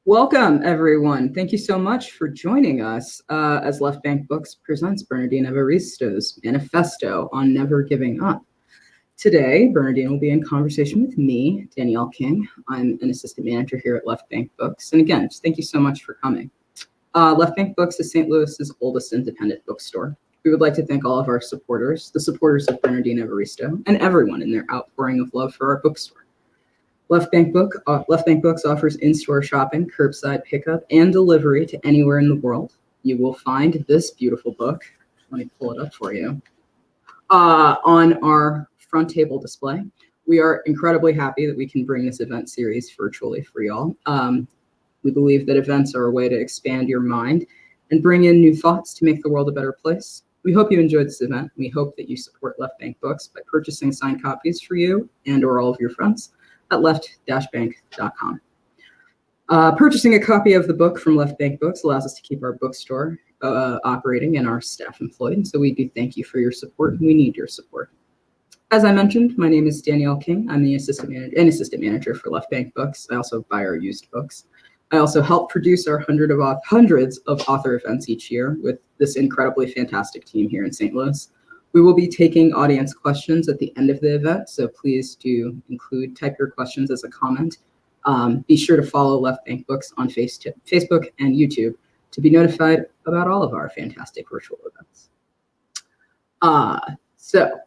Welcome, everyone. Thank you so much for joining us as Left Bank Books presents Bernardine Evaristo's Manifesto on Never Giving Up. Today, Bernardine will be in conversation with me, Danielle King. I'm an assistant manager here at Left Bank Books. And again, just thank you so much for coming. Left Bank Books is St. Louis's oldest independent bookstore. We would like to thank all of our supporters, the supporters of Bernardine Evaristo, and everyone in their outpouring of love for our bookstore. Left Bank Books offers in-store shopping, curbside pickup, and delivery to anywhere in the world. You will find this beautiful book, let me pull it up for you, on our front table display. We are incredibly happy that we can bring this event series virtually for y'all. We believe that events are a way to expand your mind and bring in new thoughts to make the world a better place. We hope you enjoyed this event. We hope that you support Left Bank Books by purchasing signed copies for you and or all of your friends at left-bank.com. Purchasing a copy of the book from Left Bank Books allows us to keep our bookstore operating and our staff employed. And so we do thank you for your support, and we need your support. As I mentioned, my name is Danielle King. I'm the assistant manager for Left Bank Books. I also buy our used books. I also help produce our hundreds of author events each year with this incredibly fantastic team here in St. Louis. We will be taking audience questions at the end of the event, so please do type your questions as a comment. Be sure to follow Left Bank Books on Facebook and YouTube to be notified about all of our fantastic virtual events. So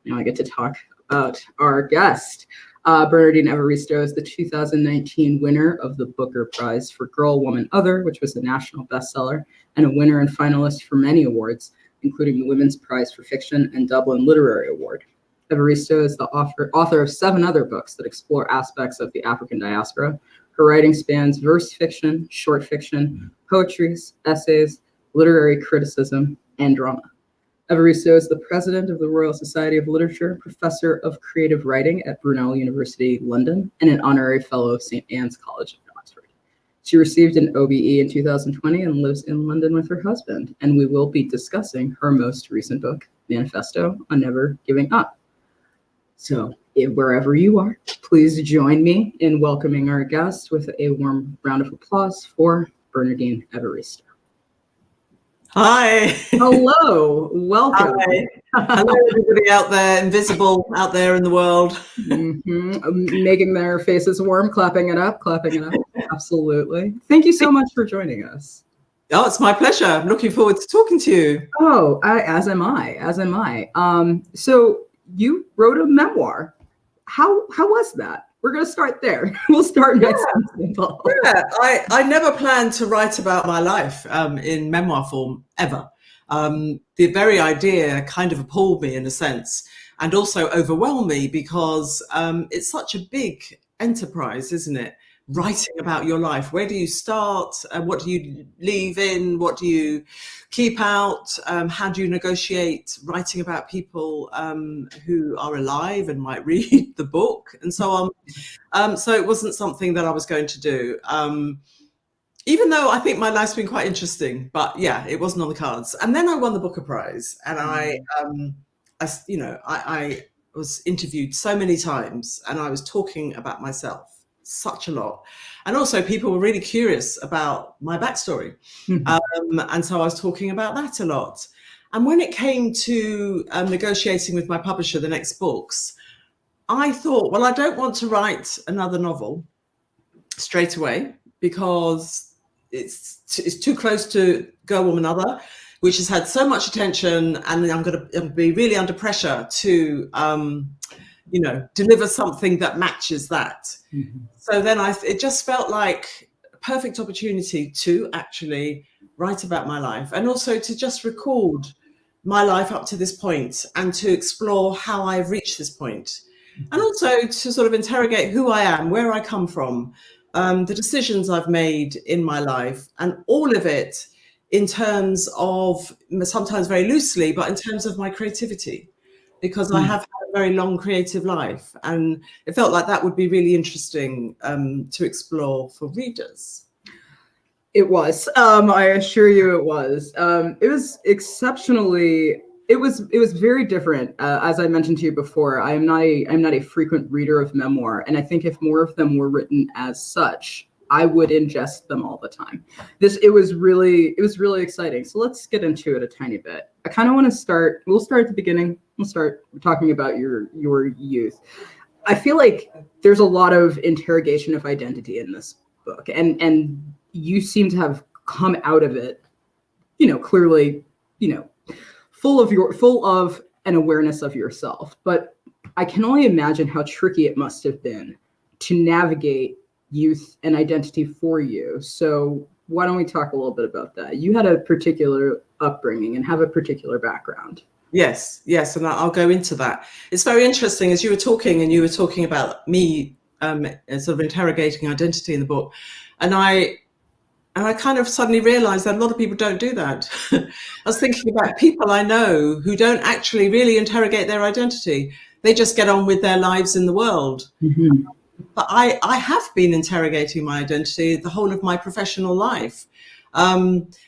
now I get to talk about our guest. Bernardine Evaristo is the 2019 winner of the Booker Prize for Girl, Woman, Other, which was a national bestseller, and a winner and finalist for many awards, including the Women's Prize for Fiction and Dublin Literary Award. Evaristo is the author of 7 other books that explore aspects of the African diaspora. Her writing spans verse fiction, short fiction, poetry, essays, literary criticism, and drama. Evaristo is the president of the Royal Society of Literature, professor of creative writing at Brunel University London, and an honorary fellow of St. Anne's College in Oxford. She received an OBE in 2020 and lives in London with her husband, and we will be discussing her most recent book, Manifesto on Never Giving Up. So wherever you are, please join me in welcoming our guest with a warm round of applause for Bernardine Evaristo. Hi. Hello. Welcome. Hi. Hello, everybody out there, invisible out there in the world. Making their faces warm, clapping it up. Absolutely. Thank you so much for joining us. Oh, it's my pleasure. I'm looking forward to talking to you. Oh, as am I. So you wrote a memoir. How was that? We're going to start there. We'll start nice and simple. Yeah, I never planned to write about my life in memoir form, ever. The very idea kind of appalled me in a sense, and also overwhelmed me because it's such a big enterprise, isn't it? Writing about your life. Where do you start? What do you leave in? What do you keep out? How do you negotiate writing about people who are alive and might read the book and so on? So it wasn't something that I was going to do. Even though I think my life's been quite interesting, but yeah, it wasn't on the cards. And then I won the Booker Prize, and I was interviewed so many times, and I was talking about myself such a lot, and also people were really curious about my backstory, and so I was talking about that a lot. And when it came to negotiating with my publisher the next books, I thought, well, I don't want to write another novel straight away because it's too close to Girl, Woman, Other, which has had so much attention, and I'm going to be really under pressure to deliver something that matches that. So then it just felt like a perfect opportunity to actually write about my life, and also to just record my life up to this point and to explore how I've reached this point, and also to sort of interrogate who I am, where I come from, the decisions I've made in my life, and all of it in terms of, sometimes very loosely, but in terms of my creativity, because I have had a very long creative life, and it felt like that would be really interesting to explore for readers. It was. I assure you it was. It was exceptionally. It was very different. As I mentioned to you before, I'm not a frequent reader of memoir, and I think if more of them were written as such, I would ingest them all the time. It was really exciting. So let's get into it a tiny bit. I kind of want to we'll start at the beginning. We'll start talking about your youth. I feel like there's a lot of interrogation of identity in this book, and you seem to have come out of it, clearly, full of an awareness of yourself. But I can only imagine how tricky it must have been to navigate youth and identity for you. So why don't we talk a little bit about that? You had a particular upbringing and have a particular background. Yes, and I'll go into that. It's very interesting as you were talking about me sort of interrogating identity in the book, and I kind of suddenly realized that a lot of people don't do that. I was thinking about people I know who don't actually really interrogate their identity. They just get on with their lives in the world. Mm-hmm. But I have been interrogating my identity the whole of my professional life.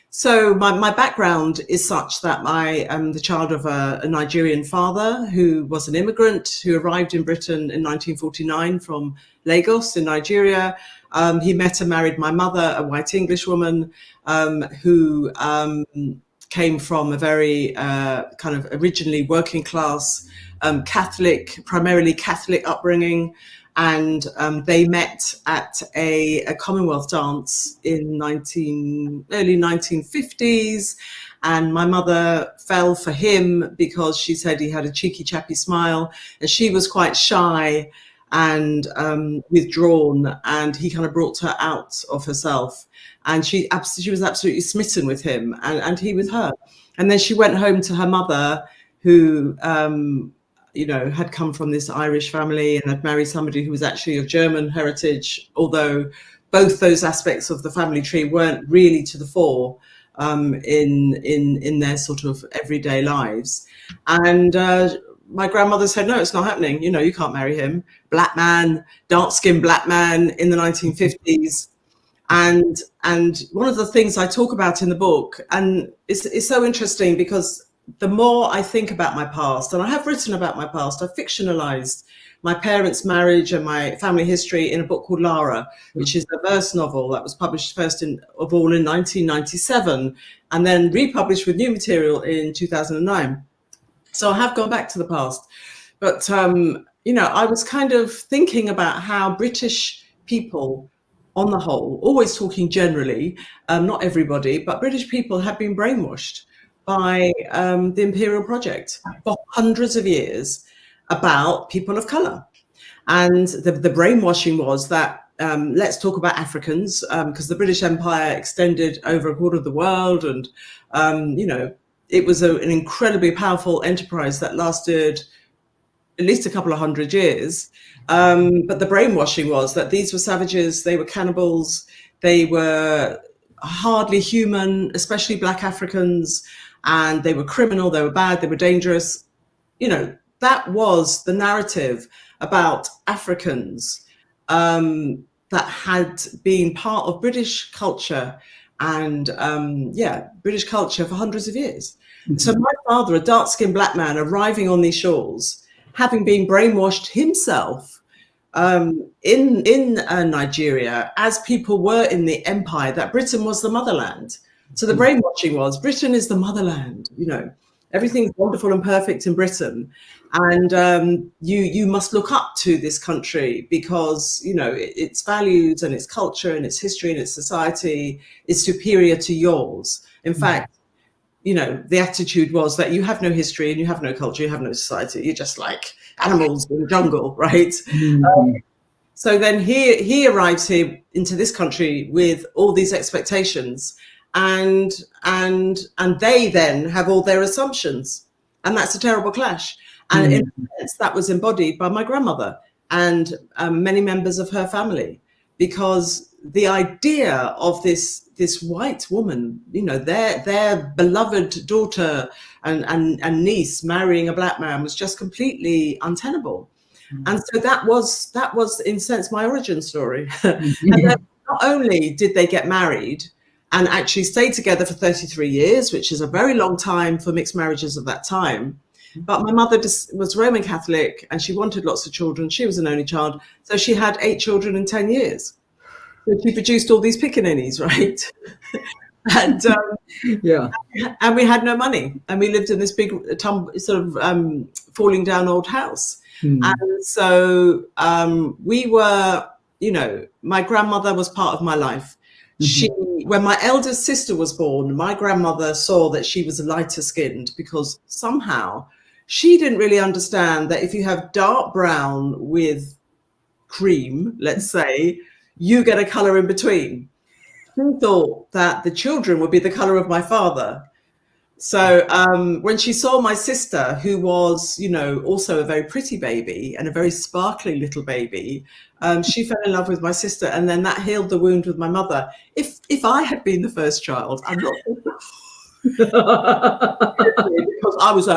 So my background is such that I am the child of a Nigerian father who was an immigrant who arrived in Britain in 1949 from Lagos in Nigeria. He met and married my mother, a white English woman, who came from a very kind of originally working class, primarily Catholic upbringing. And they met at a Commonwealth dance in early 1950s. And my mother fell for him because she said he had a cheeky, chappy smile. And she was quite shy and withdrawn. And he kind of brought her out of herself. And she was absolutely smitten with him and he with her. And then she went home to her mother, who had come from this Irish family and had married somebody who was actually of German heritage, although both those aspects of the family tree weren't really to the fore in their sort of everyday lives. And my grandmother said, no, it's not happening. You can't marry him. Black man, dark-skinned black man in the 1950s. And one of the things I talk about in the book, and it's so interesting because the more I think about my past, and I have written about my past, I fictionalized my parents' marriage and my family history in a book called Lara, which is a verse novel that was published first of all in 1997 and then republished with new material in 2009. So I have gone back to the past. But, I was kind of thinking about how British people on the whole, always talking generally, not everybody, but British people have been brainwashed by the Imperial Project for hundreds of years about people of colour. And the brainwashing was that let's talk about Africans, because the British Empire extended over a quarter of the world. And, it was an incredibly powerful enterprise that lasted at least a couple of hundred years. But the brainwashing was that these were savages, they were cannibals, they were hardly human, especially Black Africans, and they were criminal, they were bad, they were dangerous. That was the narrative about Africans that had been part of British culture and British culture for hundreds of years. Mm-hmm. So my father, a dark-skinned black man arriving on these shores, having been brainwashed himself in Nigeria, as people were in the empire, that Britain was the motherland. So the brainwashing was Britain is the motherland, everything's wonderful and perfect in Britain. And you must look up to this country because, its values and its culture and its history and its society is superior to yours. In fact, the attitude was that you have no history and you have no culture, you have no society. You're just like animals in the jungle, right? Mm-hmm. So then he arrives here into this country with all these expectations. And they then have all their assumptions, and that's a terrible clash. And in a sense, that was embodied by my grandmother and many members of her family, because the idea of this white woman, their beloved daughter and niece marrying a black man was just completely untenable. And so that was in a sense my origin story. And then not only did they get married and actually stayed together for 33 years, which is a very long time for mixed marriages of that time. But my mother was Roman Catholic and she wanted lots of children. She was an only child. So she had 8 children in 10 years. So she produced all these pickaninnies, right? and Yeah. and we had no money, and we lived in this big falling down old house. And so we were, my grandmother was part of my life. When my eldest sister was born, my grandmother saw that she was lighter skinned, because somehow she didn't really understand that if you have dark brown with cream, let's say, you get a color in between. She thought that the children would be the color of my father. So when she saw my sister, who was, also a very pretty baby and a very sparkly little baby, she fell in love with my sister, and then that healed the wound with my mother. If I had been the first child, I'm not because I was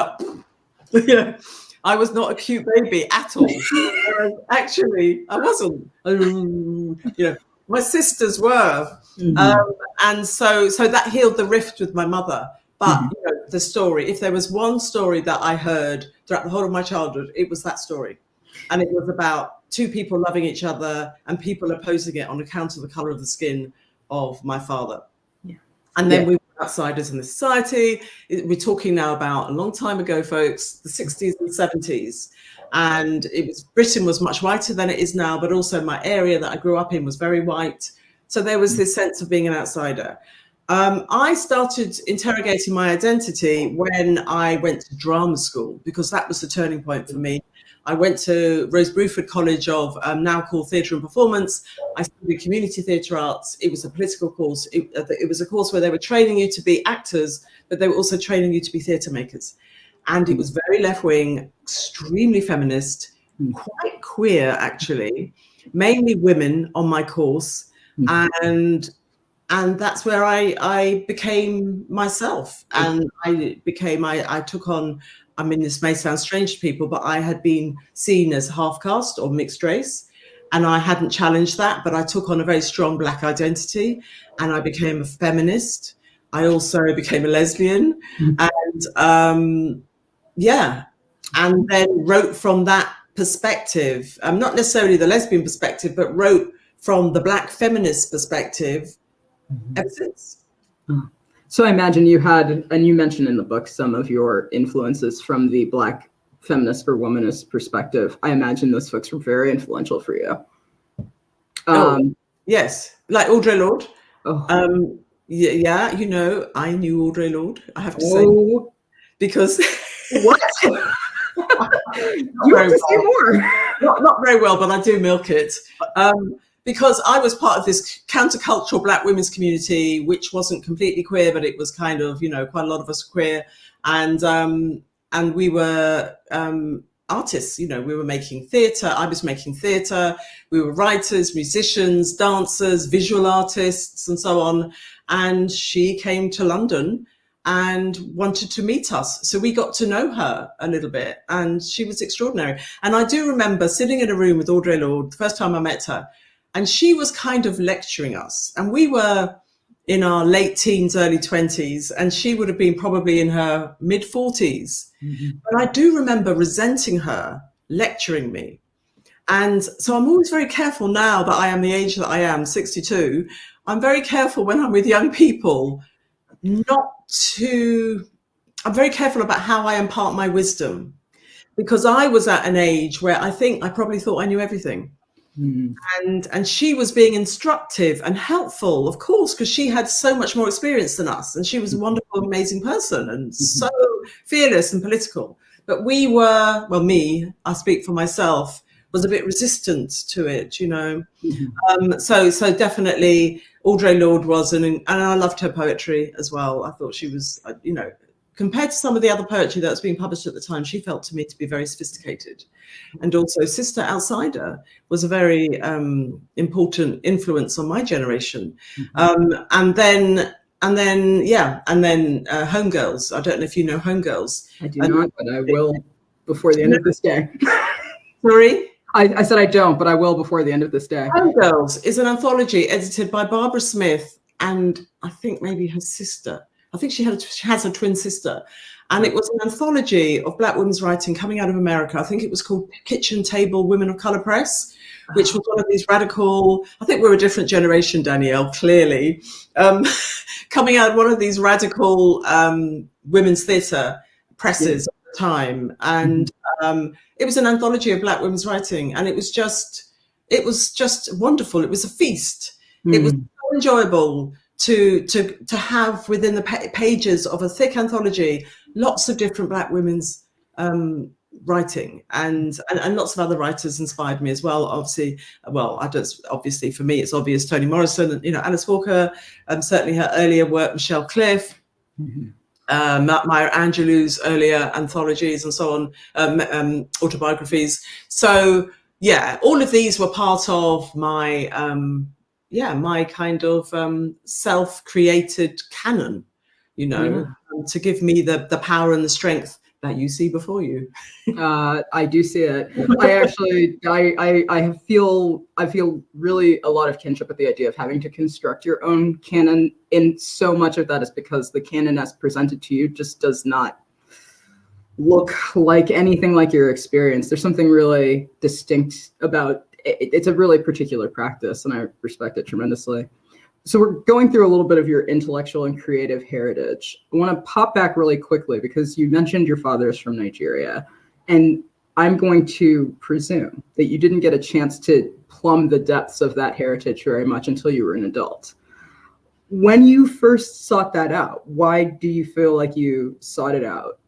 I was not a cute baby at all. Actually, I wasn't. My sisters were, and so that healed the rift with my mother. But the story, if there was one story that I heard throughout the whole of my childhood, it was that story. And it was about two people loving each other and people opposing it on account of the color of the skin of my father. Yeah. And then we were outsiders in the society. We're talking now about a long time ago, folks, the 60s and 70s. And Britain was much whiter than it is now, but also my area that I grew up in was very white. So there was this sense of being an outsider. I started interrogating my identity when I went to drama school, because that was the turning point for me. I went to Rose Bruford College of now called Theatre and Performance. I studied community theatre arts. It was a political course. It was a course where they were training you to be actors, but they were also training you to be theatre makers. And it was very left-wing, extremely feminist, quite queer, actually, mainly women on my course. And that's where I became myself. And I took on, I mean, this may sound strange to people, but I had been seen as half caste or mixed race. And I hadn't challenged that, but I took on a very strong Black identity, and I became a feminist. I also became a lesbian. And and then wrote from that perspective, not necessarily the lesbian perspective, but wrote from the Black feminist perspective ever since. So I imagine you had, and you mentioned in the book some of your influences from the Black feminist or womanist perspective. I imagine those folks were very influential for you. Yes, like Audre Lorde. Oh. I knew Audre Lorde, I have to say, because what? You have to say more. Not very well, but I do milk it. Because I was part of this countercultural Black women's community, which wasn't completely queer, but it was kind of, quite a lot of us queer. And we were artists, we were making theatre. I was making theatre. We were writers, musicians, dancers, visual artists, and so on. And she came to London and wanted to meet us. So we got to know her a little bit, and she was extraordinary. And I do remember sitting in a room with Audre Lorde the first time I met her, and she was kind of lecturing us. And we were in our late teens, early 20s, and she would have been probably in her mid 40s. But I do remember resenting her lecturing me. And so I'm always very careful now that I am the age that I am, 62. I'm very careful when I'm with young people I'm very careful about how I impart my wisdom, because I was at an age where I probably thought I knew everything. And she was being instructive and helpful, of course, because she had so much more experience than us, and she was a wonderful, amazing person, and so fearless and political. But I speak for myself, was a bit resistant to it, So definitely Audre Lorde was, and I loved her poetry as well. I thought she was, compared to some of the other poetry that was being published at the time, she felt to me to be very sophisticated. And also Sister Outsider was a very important influence on my generation. And then Homegirls. I don't know if you know Homegirls. I do not, but I will before the end of this day. Sorry? I said I don't, but I will before the end of this day. Homegirls is an anthology edited by Barbara Smith and I think maybe her sister. I think she has a twin sister. And it was an anthology of Black women's writing coming out of America. I think it was called Kitchen Table Women of Color Press, which was one of these radical, I think we're a different generation, Danielle, clearly, coming out of one of these radical women's theatre presses at the time. And it was an anthology of Black women's writing, and it was just wonderful. It was a feast. It was so enjoyable to have within the pages of a thick anthology lots of different Black women's writing, and lots of other writers inspired me as well. Obviously for me it's obvious, Toni Morrison, Alice Walker, certainly her earlier work, Michelle Cliff, Maya Angelou's earlier anthologies and so on, autobiographies. So yeah, all of these were part of my my kind of self-created canon, to give me the power and the strength that you see before you. I do see it. I feel really a lot of kinship with the idea of having to construct your own canon, and so much of that is because the canon as presented to you just does not look like anything like your experience. There's something really distinct about it. It's a really particular practice, and I respect it tremendously. So we're going through a little bit of your intellectual and creative heritage. I want to pop back really quickly because you mentioned your father is from Nigeria, and I'm going to presume that you didn't get a chance to plumb the depths of that heritage very much until you were an adult. When you first sought that out, why do you feel like you sought it out?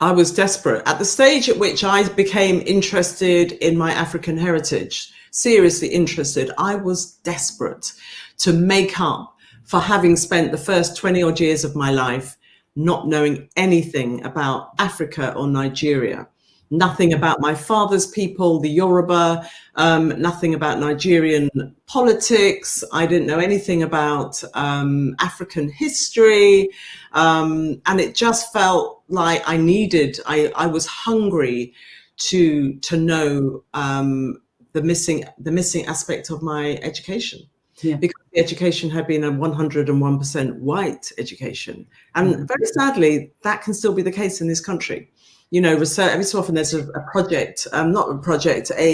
I was desperate. At the stage at which I became interested in my African heritage, seriously interested, I was desperate to make up for having spent the first 20 odd years of my life not knowing anything about Africa or Nigeria. Nothing about my father's people, the Yoruba, nothing about Nigerian politics. I didn't know anything about African history. And it just felt like I was hungry to know the missing aspect of my education. Yeah. Because the education had been a 101% white education. And very sadly, that can still be the case in this country. Research, every so often there's a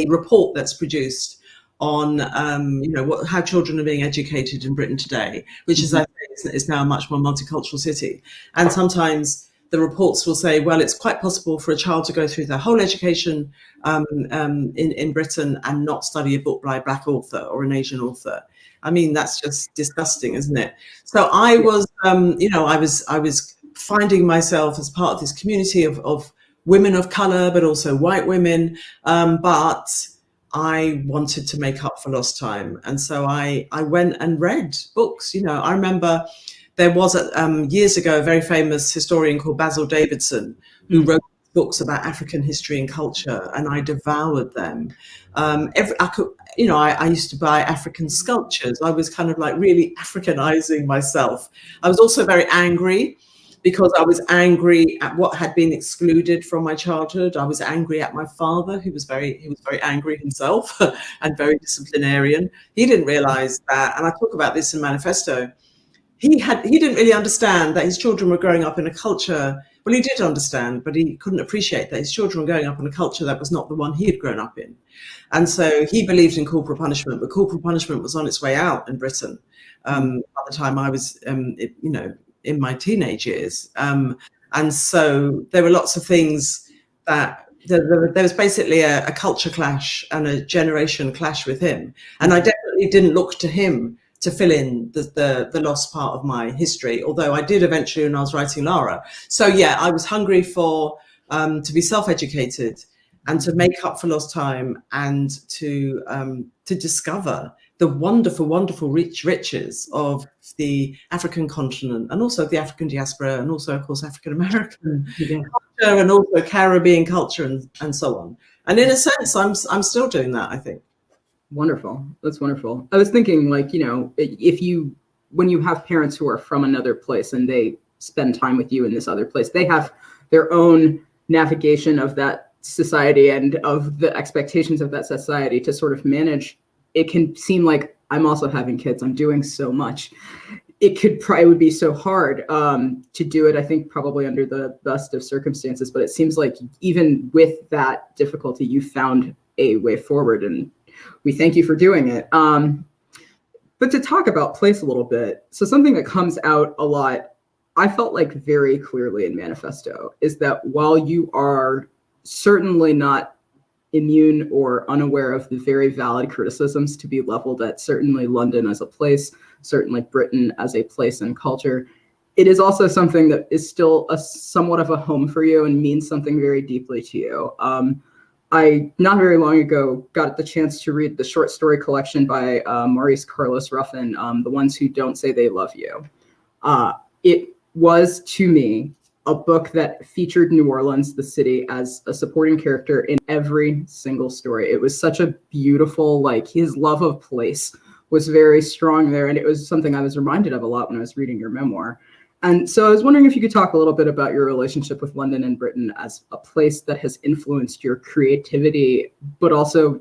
report that's produced on, how children are being educated in Britain today, which is, I think, is now a much more multicultural city. And sometimes the reports will say, well, it's quite possible for a child to go through their whole education in Britain and not study a book by a Black author or an Asian author. I mean, that's just disgusting, isn't it? So I was, I was finding myself as part of this community of women of color, but also white women. But I wanted to make up for lost time. And so I went and read books. I remember there was years ago a very famous historian called Basil Davidson who wrote books about African history and culture, and I devoured them. I used to buy African sculptures. I was kind of like really Africanizing myself. I was also very angry because I was angry at what had been excluded from my childhood. I was angry at my father, who was very angry himself and very disciplinarian. He didn't realize that, and I talk about this in Manifesto. He didn't really understand that his children were growing up in a culture. Well, he did understand, but he couldn't appreciate that his children were growing up in a culture that was not the one he had grown up in. And so he believed in corporal punishment, but corporal punishment was on its way out in Britain by the time I was, in my teenage years. And so there were lots of things that there was basically a culture clash and a generation clash with him. And I definitely didn't look to him to fill in the lost part of my history, although I did eventually when I was writing Lara. So yeah, I was hungry for to be self-educated and to make up for lost time and to discover the wonderful, wonderful riches of the African continent and also the African diaspora and also, of course, African American culture and also Caribbean culture and so on. And in a sense, I'm still doing that, I think. Wonderful. That's wonderful. I was thinking, when you have parents who are from another place and they spend time with you in this other place, they have their own navigation of that society and of the expectations of that society to sort of manage. It can seem like I'm also having kids. I'm doing so much. it would be so hard to do it, I think, probably under the best of circumstances. But it seems like even with that difficulty, you found a way forward, and we thank you for doing it. But to talk about place a little bit, so something that comes out a lot, I felt like very clearly in Manifesto, is that while you are certainly not immune or unaware of the very valid criticisms to be leveled at certainly London as a place, certainly Britain as a place and culture, it is also something that is still a somewhat of a home for you and means something very deeply to you. I, not very long ago, got the chance to read the short story collection by Maurice Carlos Ruffin, The Ones Who Don't Say They Love You. It was, to me, a book that featured New Orleans, the city, as a supporting character in every single story. It was such a beautiful, like, his love of place was very strong there, and it was something I was reminded of a lot when I was reading your memoir. And so I was wondering if you could talk a little bit about your relationship with London and Britain as a place that has influenced your creativity, but also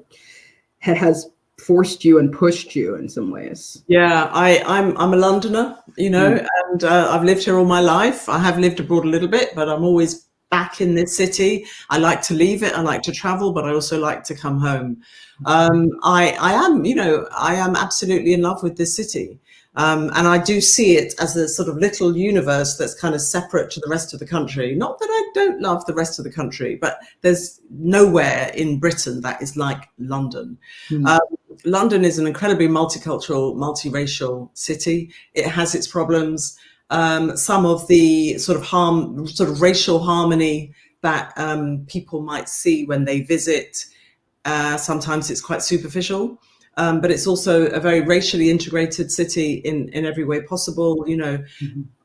has forced you and pushed you in some ways. Yeah, I'm a Londoner, and I've lived here all my life. I have lived abroad a little bit, but I'm always back in this city. I like to leave it. I like to travel, but I also like to come home. I am absolutely in love with this city. And I do see it as a sort of little universe that's kind of separate to the rest of the country. Not that I don't love the rest of the country, but there's nowhere in Britain that is like London. London is an incredibly multicultural, multiracial city. It has its problems. Some of the sort of racial harmony that people might see when they visit, sometimes it's quite superficial. But it's also a very racially integrated city in every way possible.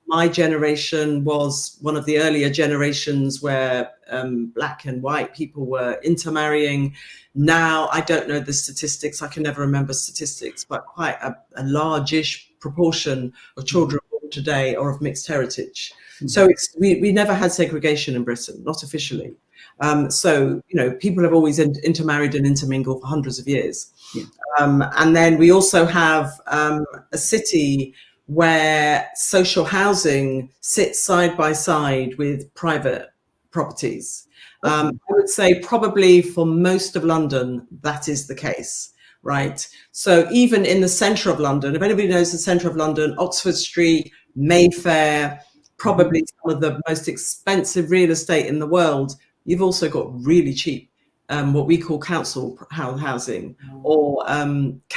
My generation was one of the earlier generations where black and white people were intermarrying. Now, I don't know the statistics. I can never remember statistics, but quite a large-ish proportion of children born today are of mixed heritage. So we never had segregation in Britain, not officially. So people have always intermarried and intermingled for hundreds of years. Yeah. And then we also have a city where social housing sits side by side with private properties. I would say probably for most of London, that is the case, right? So even in the centre of London, if anybody knows the centre of London, Oxford Street, Mayfair, probably some of the most expensive real estate in the world, you've also got really cheap what we call council housing or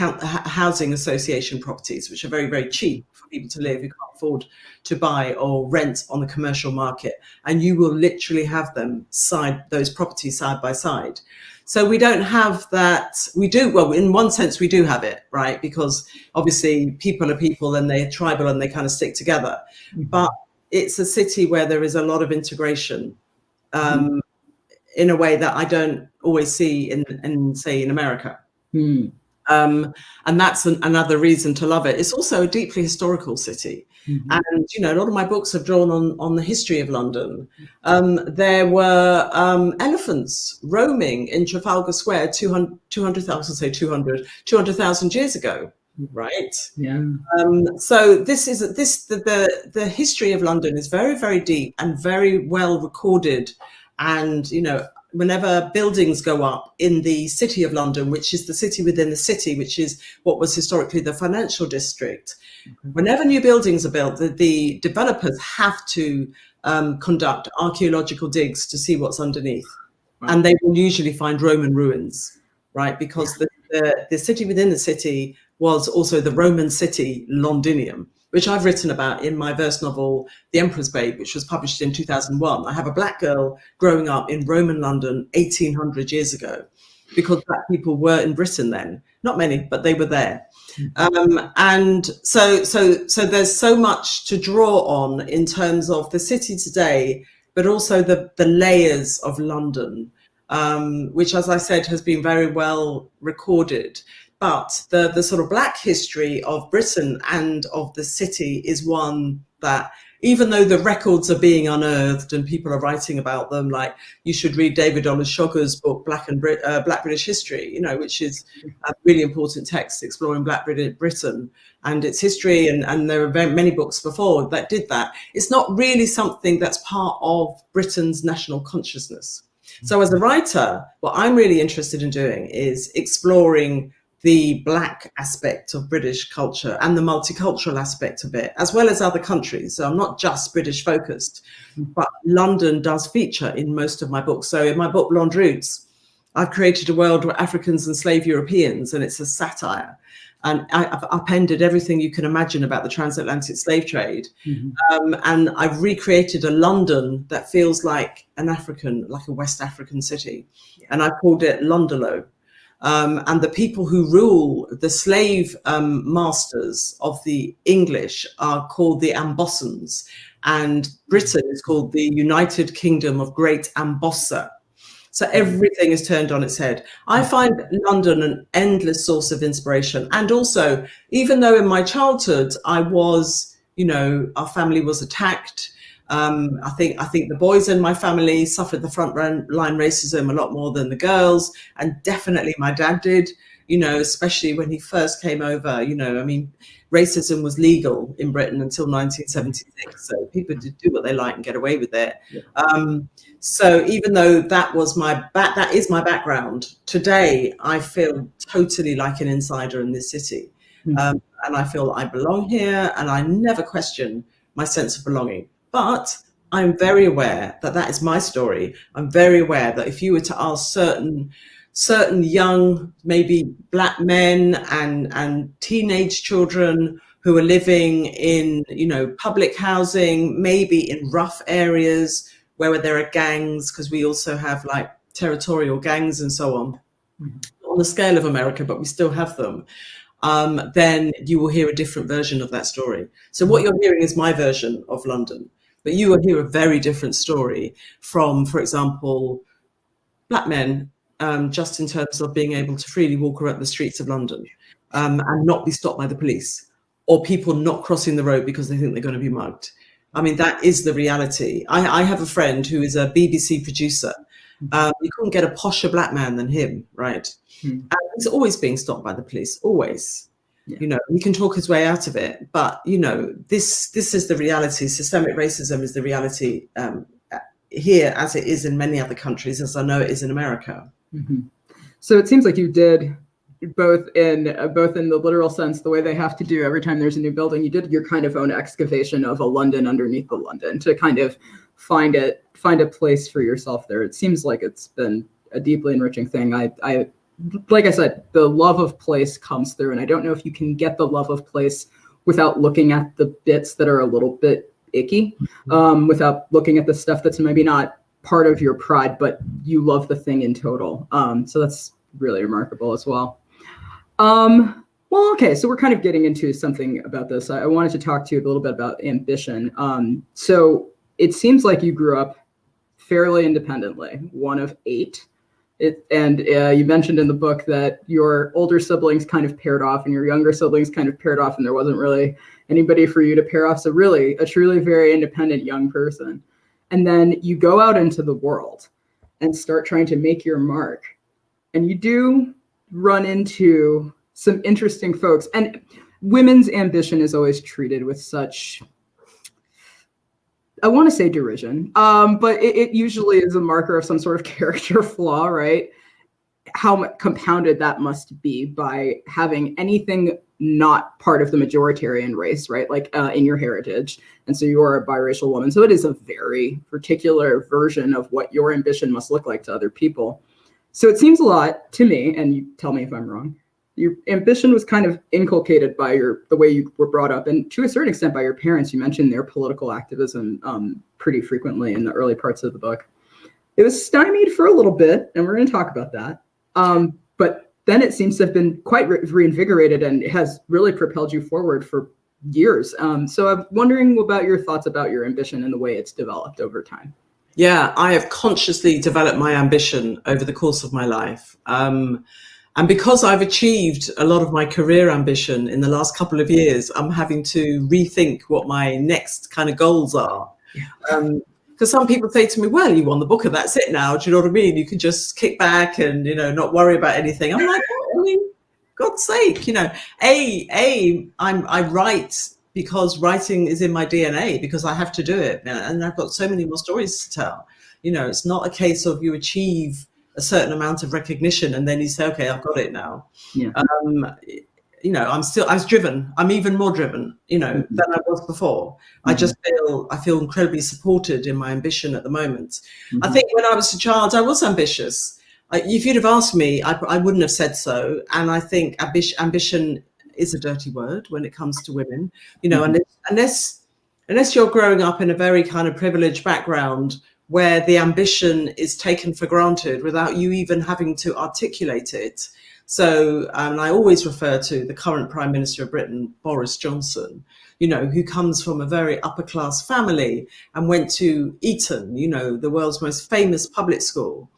housing association properties, which are very, very cheap for people to live who can't afford to buy or rent on the commercial market. And you will literally have those properties side by side. So we don't have that. We do, well, in one sense, we do have it, right? Because obviously people are people and they're tribal and they kind of stick together. But it's a city where there is a lot of integration. In a way that I don't always see in America. And that's another reason to love it. It's also a deeply historical city. And, a lot of my books have drawn on the history of London. There were elephants roaming in Trafalgar Square 200,000 years ago. Right. Yeah. So the history of London is very, very deep and very well recorded. And, whenever buildings go up in the city of London, which is the city within the city, which is what was historically the financial district, whenever new buildings are built, the developers have to conduct archaeological digs to see what's underneath. Wow. And they will usually find Roman ruins, right? Because the city within the city was also the Roman city Londinium, which I've written about in my verse novel, The Emperor's Babe, which was published in 2001. I have a black girl growing up in Roman London 1800 years ago, because black people were in Britain then. Not many, but they were there. And so there's so much to draw on in terms of the city today, but also the layers of London, which, as I said, has been very well recorded. But the sort of black history of Britain and of the city is one that even though the records are being unearthed and people are writing about them, like you should read David Olusoga's book, Black British History, which is a really important text exploring Black Britain and its history. And there are many books before that did that. It's not really something that's part of Britain's national consciousness. So as a writer, what I'm really interested in doing is exploring the Black aspect of British culture and the multicultural aspect of it, as well as other countries. So I'm not just British focused, but London does feature in most of my books. So in my book, Blonde Roots, I've created a world where Africans enslave Europeans, and it's a satire. And I've upended everything you can imagine about the transatlantic slave trade. And I've recreated a London that feels like an African, like a West African city. And I called it Londolo. And the people who rule, the slave masters of the English, are called the Ambossans, and Britain is called the United Kingdom of Great Ambossa. So everything is turned on its head. I find London an endless source of inspiration. And also, even though in my childhood I was, our family was attacked, I think the boys in my family suffered the front line racism a lot more than the girls, and definitely my dad did, especially when he first came over. Racism was legal in Britain until 1976, so people did do what they like and get away with it. So even though that is my background, today I feel totally like an insider in this city, and I feel I belong here, and I never question my sense of belonging. But I'm very aware that is my story. I'm very aware that if you were to ask certain young, maybe Black men and teenage children who are living in, public housing, maybe in rough areas where there are gangs, because we also have like territorial gangs and so on, on the scale of America, but we still have them. Then you will hear a different version of that story. So what you're hearing is my version of London. But you will hear a very different story from, for example, Black men, just in terms of being able to freely walk around the streets of London and not be stopped by the police, or people not crossing the road because they think they're going to be mugged. I mean, that is the reality. I have a friend who is a BBC producer. You couldn't get a posher Black man than him, right? And he's always being stopped by the police, always. Yeah. He can talk his way out of it, but this is the reality. Systemic racism is the reality here, as it is in many other countries, as I know it is in America. So it seems like you did both in the literal sense, the way they have to do every time there's a new building. You did your kind of own excavation of a London underneath the London to kind of find a place for yourself there. It seems like it's been a deeply enriching thing. I like I said, the love of place comes through, and I don't know if you can get the love of place without looking at the bits that are a little bit icky, without looking at the stuff that's maybe not part of your pride, but you love the thing in total. So that's really remarkable as well. Well, okay, so we're kind of getting into something about this. I wanted to talk to you a little bit about ambition. So it seems like you grew up fairly independently, one of 8. You mentioned in the book that your older siblings kind of paired off and your younger siblings kind of paired off, and there wasn't really anybody for you to pair off. So really a truly very independent young person. And then you go out into the world and start trying to make your mark. And you do run into some interesting folks. And women's ambition is always treated with such, I want to say derision, but it usually is a marker of some sort of character flaw, right? How compounded that must be by having anything not part of the majoritarian race, right? Like in your heritage. And so you're a biracial woman. So it is a very particular version of what your ambition must look like to other people. So it seems a lot to me, and you tell me if I'm wrong, your ambition was kind of inculcated by the way you were brought up, and to a certain extent by your parents. You mentioned their political activism pretty frequently in the early parts of the book. It was stymied for a little bit, and we're going to talk about that. But then it seems to have been quite reinvigorated, and it has really propelled you forward for years. So I'm wondering about your thoughts about your ambition and the way it's developed over time. Yeah, I have consciously developed my ambition over the course of my life. And because I've achieved a lot of my career ambition in the last couple of years, I'm having to rethink what my next kind of goals are. Because some people say to me, well, you won the Booker, that's it now. Do you know what I mean? You can just kick back and, not worry about anything. I'm like, oh, I mean, God's sake, I write because writing is in my DNA, because I have to do it. And I've got so many more stories to tell. It's not a case of you achieve a certain amount of recognition and then you say, okay, I've got it now. Yeah. I was driven. I'm even more driven, than I was before. I feel incredibly supported in my ambition at the moment. I think when I was a child, I was ambitious. If you'd have asked me, I wouldn't have said so. And I think ambition is a dirty word when it comes to women, unless you're growing up in a very kind of privileged background where the ambition is taken for granted without you even having to articulate it. So I always refer to the current Prime Minister of Britain, Boris Johnson, who comes from a very upper class family and went to Eton, the world's most famous public school,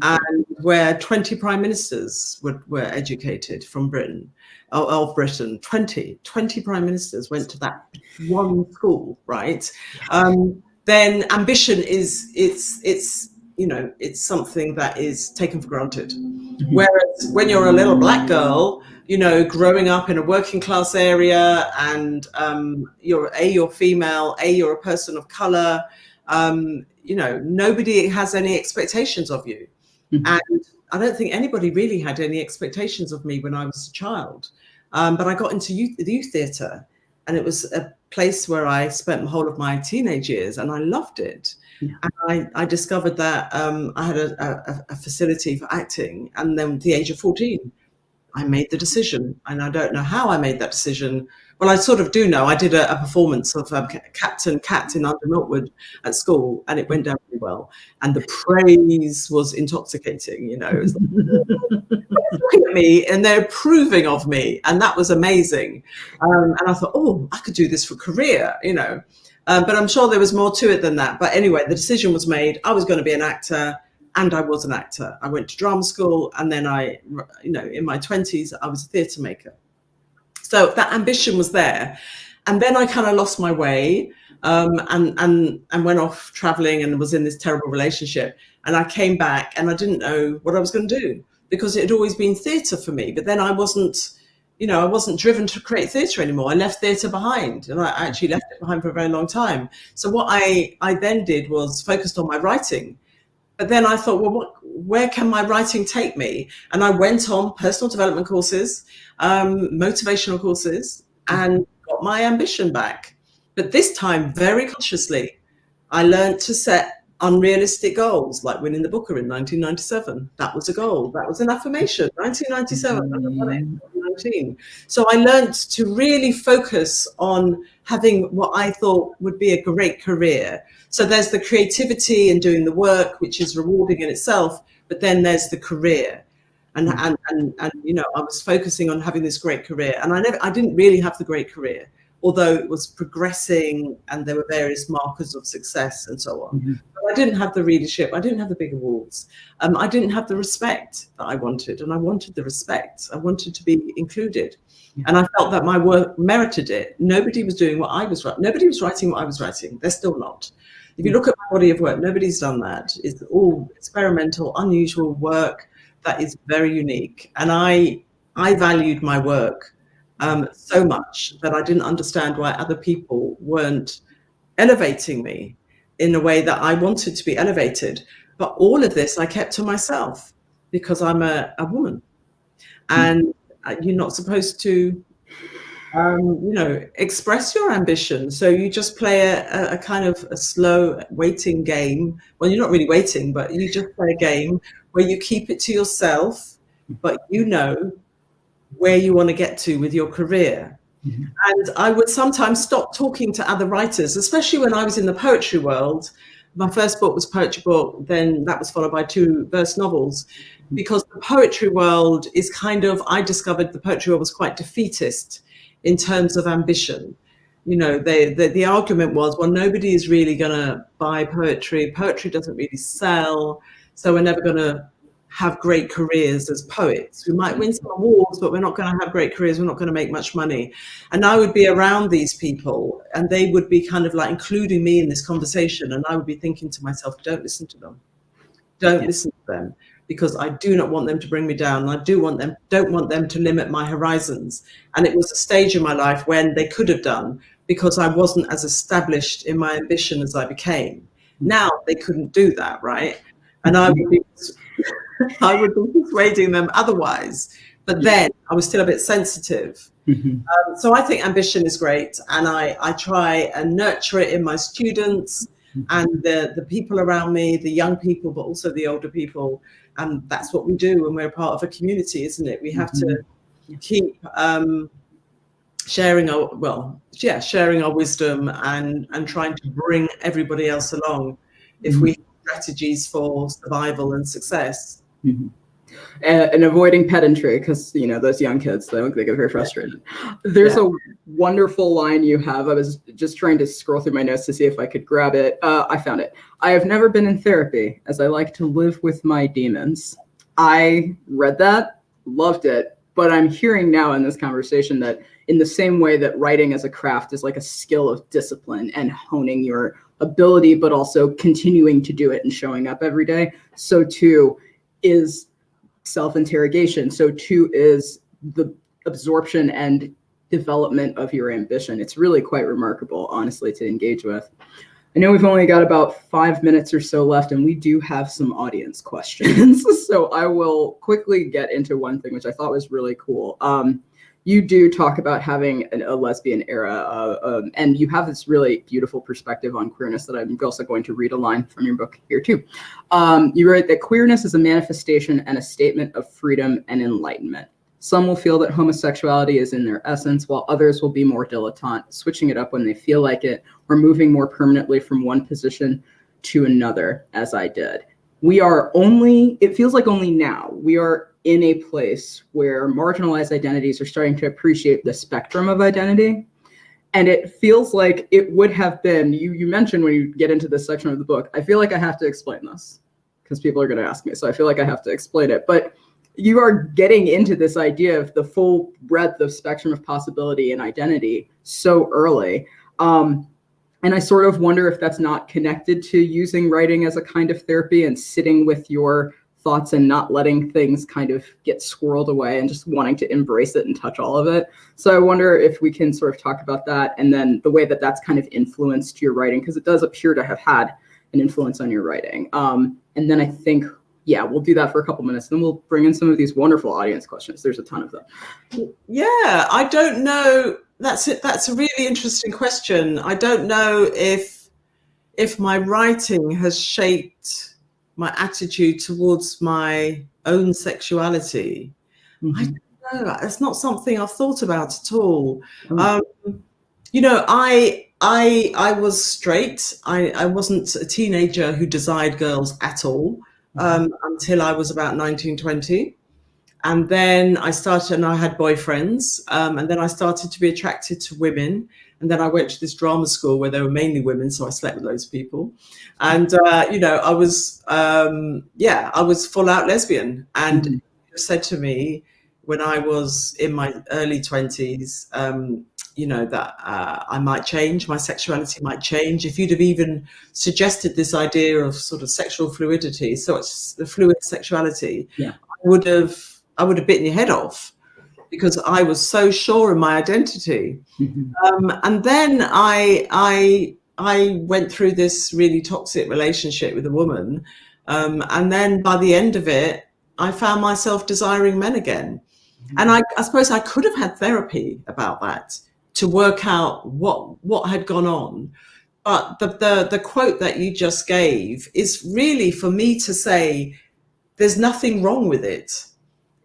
and where 20 prime ministers were educated from Britain, of Britain. 20 prime ministers went to that one school, right? Then ambition it's something that is taken for granted. Whereas when you're a little black girl, growing up in a working class area, and you're female, you're a person of color, nobody has any expectations of you. And I don't think anybody really had any expectations of me when I was a child. But I got into the youth theatre, and it was a place where I spent the whole of my teenage years, and I loved it. Yeah. And I discovered that I had a facility for acting, and then at the age of 14, I made the decision, and I don't know how I made that decision. Well, I sort of do know. I did a performance of Captain Cat in Under Milkwood at school, and it went down really well. And the praise was intoxicating, It was like, looking at me, and they're approving of me, and that was amazing. And I thought, oh, I could do this for a career, But I'm sure there was more to it than that. But anyway, the decision was made. I was going to be an actor. And I was an actor. I went to drama school, and then in my 20s, I was a theatre maker. So that ambition was there. And then I kind of lost my way and went off traveling and was in this terrible relationship. And I came back and I didn't know what I was going to do, because it had always been theatre for me. But then I wasn't driven to create theatre anymore. I left theatre behind, and I actually left it behind for a very long time. So what I then did was focused on my writing. But then I thought, well, where can my writing take me? And I went on personal development courses, motivational courses, and got my ambition back. But this time, very consciously, I learned to set unrealistic goals, like winning the Booker in 1997. That was a goal. That was an affirmation. 1997, 19. So I learned to really focus on having what I thought would be a great career. So there's the creativity and doing the work, which is rewarding in itself, but then there's the career. And I was focusing on having this great career, and I didn't really have the great career, although it was progressing and there were various markers of success and so on. Mm-hmm. But I didn't have the readership. I didn't have the big awards. I didn't have the respect that I wanted, and I wanted the respect. I wanted to be included. Yeah. And I felt that my work merited it. Nobody was doing what I was writing. Nobody was writing what I was writing. They're still not. If you look at my body of work, nobody's done that. It's all experimental, unusual work that is very unique. And I valued my work so much that I didn't understand why other people weren't elevating me in a way that I wanted to be elevated. But all of this I kept to myself, because I'm a woman. And you're not supposed to express your ambition. So you just play a kind of a slow waiting game. Well, you're not really waiting, but you just play a game where you keep it to yourself, but where you want to get to with your career. Mm-hmm. And I would sometimes stop talking to other writers, especially when I was in the poetry world. My first book was a poetry book, then that was followed by 2 verse novels, because the poetry world is I discovered the poetry world was quite defeatist in terms of ambition. The argument was, well, nobody is really going to buy poetry. Poetry doesn't really sell, so we're never going to have great careers as poets. We might win some awards, but we're not going to have great careers. We're not going to make much money. And I would be around these people, and they would be kind of like including me in this conversation. And I would be thinking to myself, don't listen to them. Don't listen to them, because I do not want them to bring me down. I don't want them to limit my horizons. And it was a stage in my life when they could have done, because I wasn't as established in my ambition as I became. Now they couldn't do that, right? And I would be persuading them otherwise. But then I was still a bit sensitive. So I think ambition is great, and I try and nurture it in my students and the people around me, the young people, but also the older people. And that's what we do when we're part of a community, isn't it? We have to keep sharing our wisdom and trying to bring everybody else along if we have strategies for survival and success. And avoiding pedantry, because those young kids, they get very frustrated. There's a wonderful line you have. I was just trying to scroll through my notes to see if I could grab it. I found it. I have never been in therapy, as I like to live with my demons. I read that, loved it, but I'm hearing now in this conversation that in the same way that writing as a craft is like a skill of discipline and honing your ability, but also continuing to do it and showing up every day, so too is self-interrogation. So too is the absorption and development of your ambition. It's really quite remarkable, honestly, to engage with. I know we've only got about 5 minutes or so left, and we do have some audience questions. So I will quickly get into one thing, which I thought was really cool. You do talk about having a lesbian era, and you have this really beautiful perspective on queerness that I'm also going to read a line from your book here too. You write that queerness is a manifestation and a statement of freedom and enlightenment. Some will feel that homosexuality is in their essence, while others will be more dilettante, switching it up when they feel like it, or moving more permanently from one position to another, as I did. It feels like only now, we are in a place where marginalized identities are starting to appreciate the spectrum of identity. And it feels like it would have been, you mentioned when you get into this section of the book, I feel like I have to explain this because people are going to ask me. So I feel like I have to explain it. But you are getting into this idea of the full breadth of spectrum of possibility and identity so early. And I sort of wonder if that's not connected to using writing as a kind of therapy and sitting with your thoughts and not letting things kind of get squirreled away and just wanting to embrace it and touch all of it. So I wonder if we can sort of talk about that, and then the way that that's kind of influenced your writing, because it does appear to have had an influence on your writing. And then I think, we'll do that for a couple minutes, then we'll bring in some of these wonderful audience questions. There's a ton of them. Yeah, I don't know. That's it. That's a really interesting question. I don't know if my writing has shaped my attitude towards my own sexuality. I don't know. It's not something I've thought about at all. I was straight. I wasn't a teenager who desired girls at all until I was about 19, 20. And then I started, and I had boyfriends, and then I started to be attracted to women. And then I went to this drama school where there were mainly women, so I slept with loads of people. And, I was full out lesbian. And you said to me when I was in my early 20s, that I might change, my sexuality might change. If you'd have even suggested this idea of sort of sexual fluidity, so it's the fluid sexuality, I would have bitten your head off, because I was so sure in my identity. And then I went through this really toxic relationship with a woman. And then by the end of it, I found myself desiring men again. And I suppose I could have had therapy about that to work out what had gone on. But the quote that you just gave is really for me to say, there's nothing wrong with it.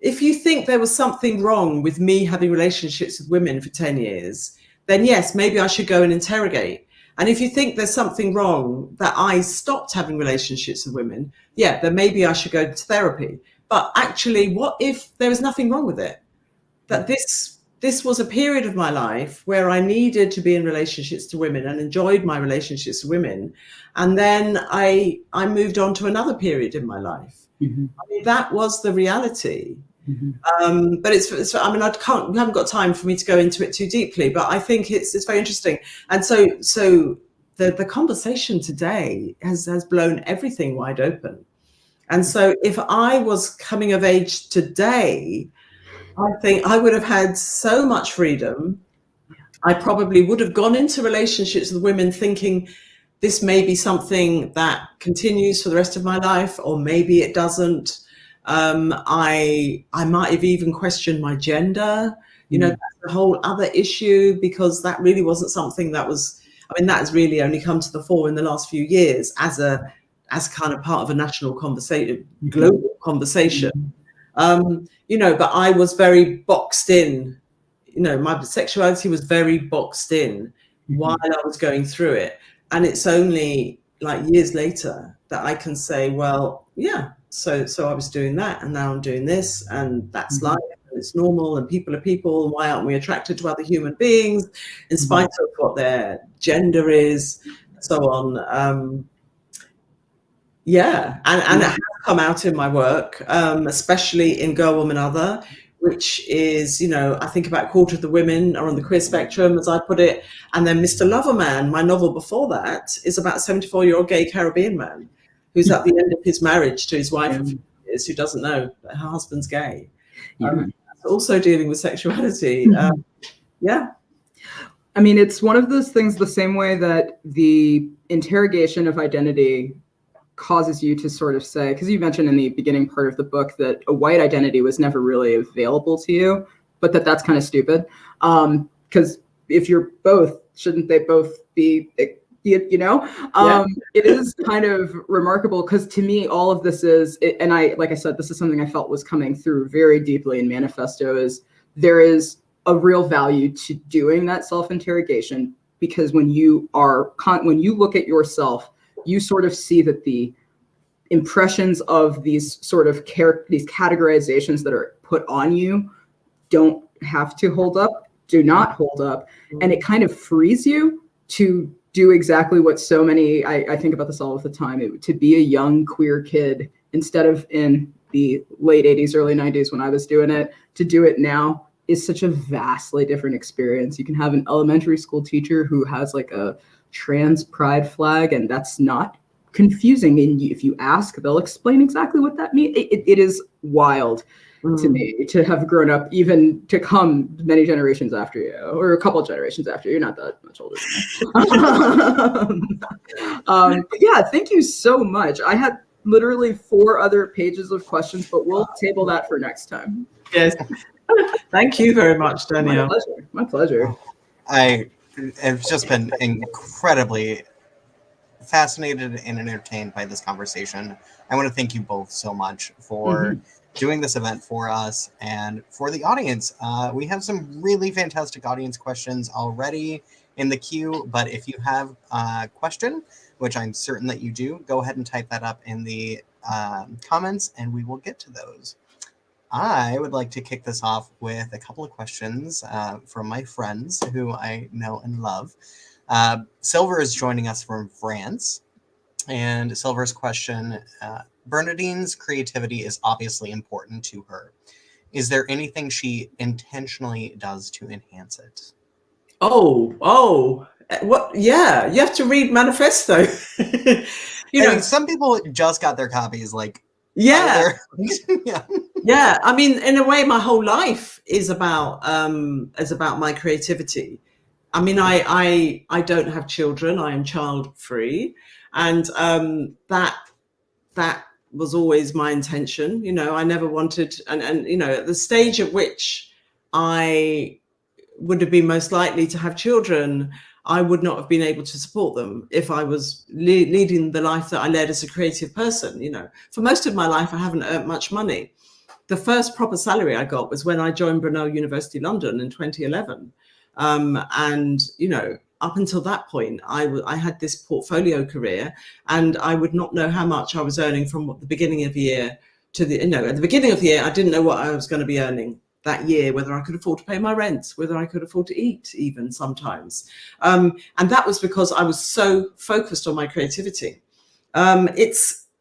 If you think there was something wrong with me having relationships with women for 10 years, then yes, maybe I should go and interrogate. And if you think there's something wrong that I stopped having relationships with women, then maybe I should go to therapy. But actually, what if there was nothing wrong with it? That this was a period of my life where I needed to be in relationships to women and enjoyed my relationships with women. And then I moved on to another period in my life. I mean, that was the reality. Mm-hmm. But I mean, we haven't got time for me to go into it too deeply, but I think it's very interesting. And so the conversation today has blown everything wide open. And so if I was coming of age today, I think I would have had so much freedom. I probably would have gone into relationships with women thinking this may be something that continues for the rest of my life, or maybe it doesn't. I might have even questioned my gender. That's a whole other issue, because that really wasn't something that was, I mean, that has really only come to the fore in the last few years as kind of part of a national conversation, global conversation. But I was very boxed in. My sexuality was very boxed in while I was going through it. And it's only like years later that I can say, well, yeah, so I was doing that, and now I'm doing this, and that's life, and it's normal, and people are people, and why aren't we attracted to other human beings in spite of what their gender is, and so on. And it has come out in my work, especially in Girl, Woman, Other, which is, I think about a quarter of the women are on the queer spectrum, as I put it. And then Mr. Loverman, my novel before that, is about a 74-year-old gay Caribbean man who's at the end of his marriage to his wife of 50 years, who doesn't know that her husband's gay. Also dealing with sexuality. I mean, it's one of those things, the same way that the interrogation of identity causes you to sort of say, because you mentioned in the beginning part of the book that a white identity was never really available to you, but that's kind of stupid. Because if you're both, shouldn't they both be, It is kind of remarkable, because to me, all of this and like I said, this is something I felt was coming through very deeply in Manifesto, is there is a real value to doing that self-interrogation, because when you look at yourself, you sort of see that the impressions of these sort of these categorizations that are put on you don't have to hold up, do not hold up. And it kind of frees you to do exactly what so many, I think about this all of the time, to be a young queer kid, instead of in the late 80s, early 90s when I was doing it, to do it now is such a vastly different experience. You can have an elementary school teacher who has like a trans pride flag, and that's not confusing, and if you ask, they'll explain exactly what that means. It is wild to me to have grown up, even to come many generations after you, or a couple of generations after you. You're not that much older than me. Yeah, thank you so much. I had literally 4 other pages of questions, but we'll table that for next time. Yes. Thank you very much, Danielle. My pleasure. I've just been incredibly fascinated and entertained by this conversation. I want to thank you both so much for doing this event for us and for the audience. We have some really fantastic audience questions already in the queue, but if you have a question, which I'm certain that you do, go ahead and type that up in the comments and we will get to those. I would like to kick this off with a couple of questions from my friends who I know and love. Silver is joining us from France, and Silver's question, Bernadine's creativity is obviously important to her. Is there anything she intentionally does to enhance it? What? Yeah, you have to read Manifesto. Some people just got their copies, like, yeah. Yeah. I mean, in a way, my whole life is about my creativity. I mean, I don't have children. I am child free, and that was always my intention. I never wanted, and at the stage at which I would have been most likely to have children, I would not have been able to support them if I was leading the life that I led as a creative person. For most of my life, I haven't earned much money. The first proper salary I got was when I joined Brunel University London in 2011. And, up until that point, I had this portfolio career, and I would not know how much I was earning from the beginning of the year to at the beginning of the year, I didn't know what I was going to be earning that year, whether I could afford to pay my rent, whether I could afford to eat even sometimes. And that was because I was so focused on my creativity.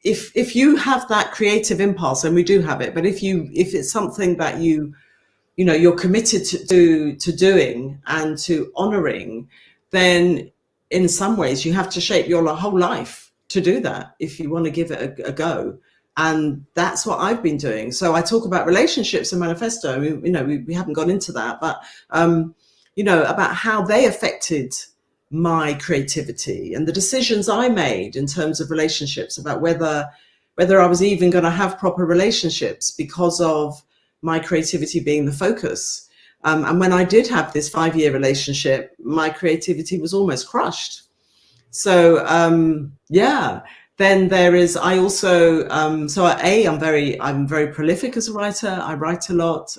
if you have that creative impulse, and we do have it, but if it's something that you're committed to doing and to honoring, then in some ways you have to shape your whole life to do that if you want to give it a go. And that's what I've been doing. So I talk about relationships in Manifesto. We haven't gone into that, but about how they affected my creativity and the decisions I made in terms of relationships, about whether I was even going to have proper relationships because of my creativity being the focus. And when I did have this 5-year relationship, my creativity was almost crushed. So then there is, I also, I'm very prolific as a writer. I write a lot.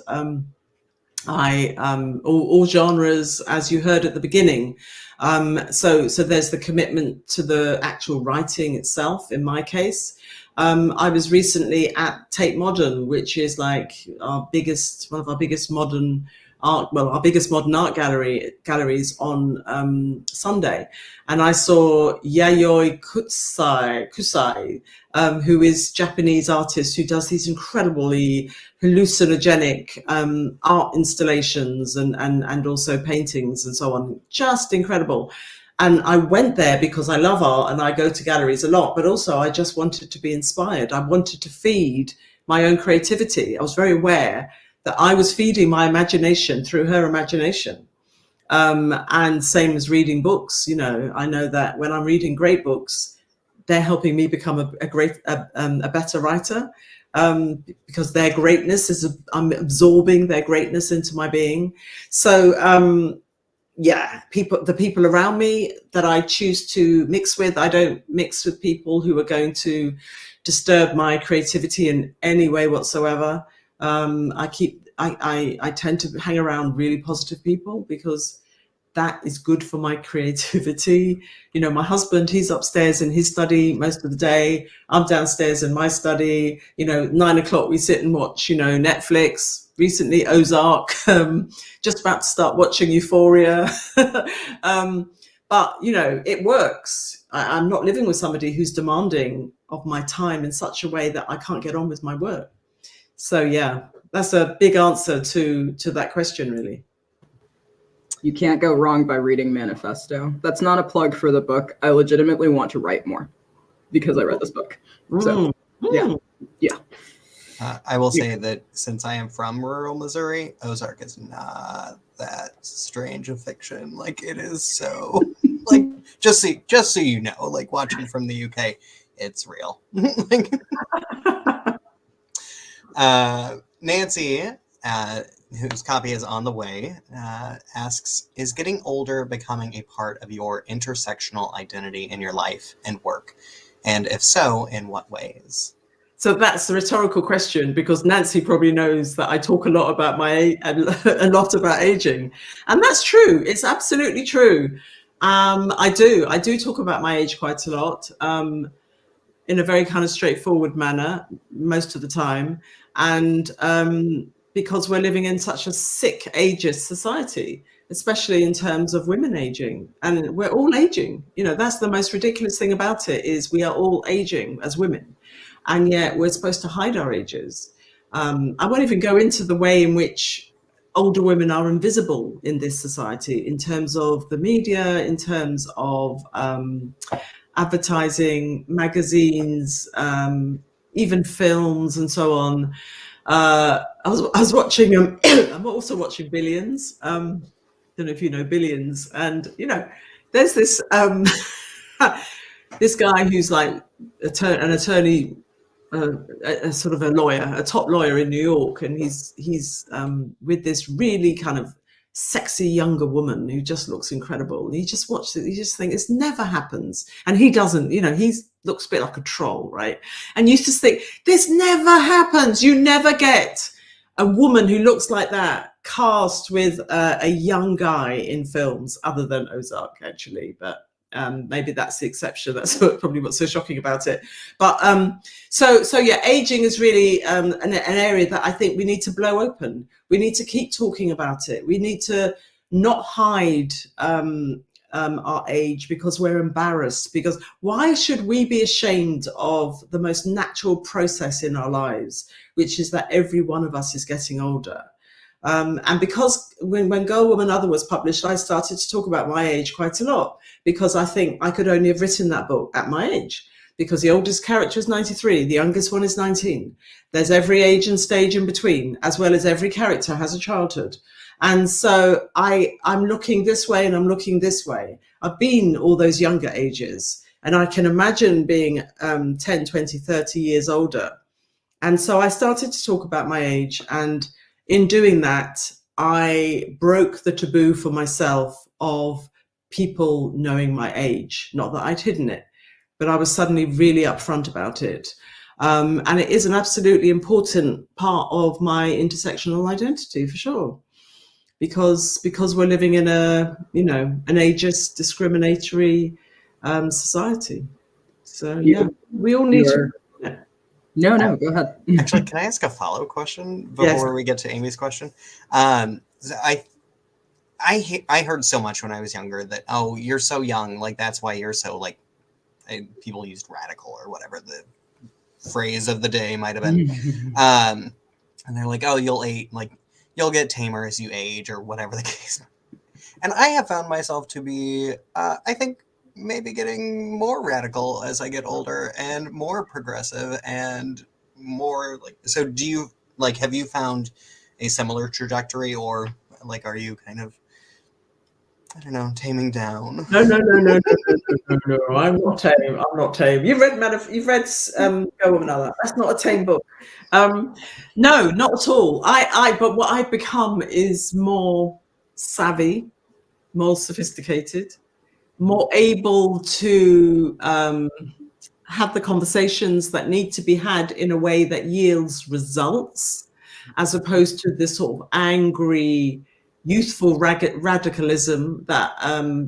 All genres, as you heard at the beginning. So there's the commitment to the actual writing itself. In my case, I was recently at Tate Modern, which is like one of our biggest modern art, our biggest modern art galleries on Sunday, and I saw Yayoi Kusai, who is Japanese artist who does these incredibly hallucinogenic art installations and also paintings and so on, just incredible. And I went there because I love art and I go to galleries a lot, but also I just wanted to be inspired. I wanted to feed my own creativity. I was very aware that I was feeding my imagination through her imagination. And same as reading books, I know that when I'm reading great books, they're helping me become a better writer, because their greatness I'm absorbing their greatness into my being. So, the people around me that I choose to mix with, I don't mix with people who are going to disturb my creativity in any way whatsoever. I tend to hang around really positive people because that is good for my creativity. My husband, he's upstairs in his study most of the day. I'm downstairs in my study. 9 o'clock we sit and watch, Netflix, recently Ozark, just about to start watching Euphoria. But, it works. I'm not living with somebody who's demanding of my time in such a way that I can't get on with my work. So, yeah, that's a big answer to that question, really. You can't go wrong by reading Manifesto. That's not a plug for the book. I legitimately want to write more because I read this book. So, yeah. I will say that since I am from rural Missouri, Ozark is not that strange a fiction. Like, it is so, like, just so you know, like, watching from the UK, it's real. Nancy, whose copy is on the way, asks, is getting older becoming a part of your intersectional identity in your life and work? And if so, in what ways? So that's a rhetorical question, because Nancy probably knows that I talk a lot about a lot about aging, and that's true. It's absolutely true. I do talk about my age quite a lot, in a very kind of straightforward manner most of the time, and because we're living in such a sick, ageist society, especially in terms of women aging, and we're all aging. That's the most ridiculous thing about it, is we are all aging as women. And yet we're supposed to hide our ages. I won't even go into the way in which older women are invisible in this society, in terms of the media, in terms of advertising, magazines, even films and so on. I was watching, I'm also watching Billions. Don't know if you know Billions. And, there's this, this guy who's like an attorney, a sort of a lawyer, a top lawyer in New York, and he's with this really kind of sexy younger woman who just looks incredible. And you just watch it, you just think this never happens, and he doesn't. He looks a bit like a troll, right? And you just think this never happens. You never get a woman who looks like that cast with a young guy in films, other than Ozark, actually, but. Maybe that's the exception. That's probably what's so shocking about it. But so yeah, aging is really an area that I think we need to blow open. We need to keep talking about it. We need to not hide our age because we're embarrassed. Because why should we be ashamed of the most natural process in our lives, which is that every one of us is getting older? And because when Girl, Woman, Other was published, I started to talk about my age quite a lot, because I think I could only have written that book at my age, because the oldest character is 93, the youngest one is 19. There's every age and stage in between, as well as every character has a childhood. And so I'm looking this way and I'm looking this way. I've been all those younger ages, and I can imagine being 10, 20, 30 years older. And so I started to talk about my age. And in doing that, I broke the taboo for myself of people knowing my age. Not that I'd hidden it, but I was suddenly really upfront about it. And it is an absolutely important part of my intersectional identity, for sure. Because we're living in an ageist, discriminatory society. So yeah, we all need to. No, go ahead. Actually, can I ask a follow question before we get to Amy's question? I heard so much when I was younger that, oh, you're so young, like that's why you're so like. People used radical or whatever the phrase of the day might have been, and they're like, oh, you'll get tamer as you age, or whatever the case. And I have found myself to be, I think, maybe getting more radical as I get older and more progressive and more like. So, do you have you found a similar trajectory, or like, are you kind of, I don't know, taming down? No. I'm not tame. I'm not tame. You've read Go, Woman, Other. That's not a tame book. No, not at all. But what I've become is more savvy, more sophisticated, more able to have the conversations that need to be had in a way that yields results, as opposed to this sort of angry, youthful radicalism that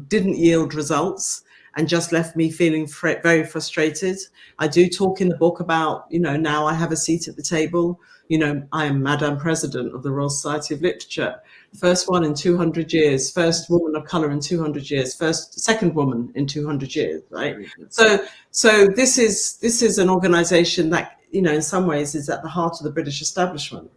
didn't yield results and just left me feeling very frustrated. I do talk in the book about, now I have a seat at the table. I am Madame President of the Royal Society of Literature, first one in 200 years, first woman of color in 200 years, second woman in 200 years, right? So this is an organization that, in some ways is at the heart of the British establishment.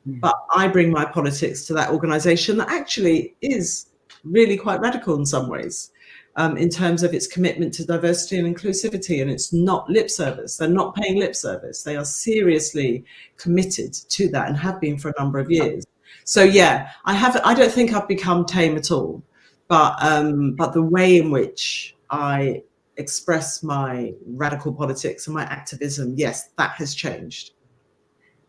But I bring my politics to that organization that actually is really quite radical in some ways, in terms of its commitment to diversity and inclusivity. And it's not lip service. They're not paying lip service. They are seriously committed to that and have been for a number of years. So yeah, I don't think I've become tame at all, but the way in which I express my radical politics and my activism, yes, that has changed.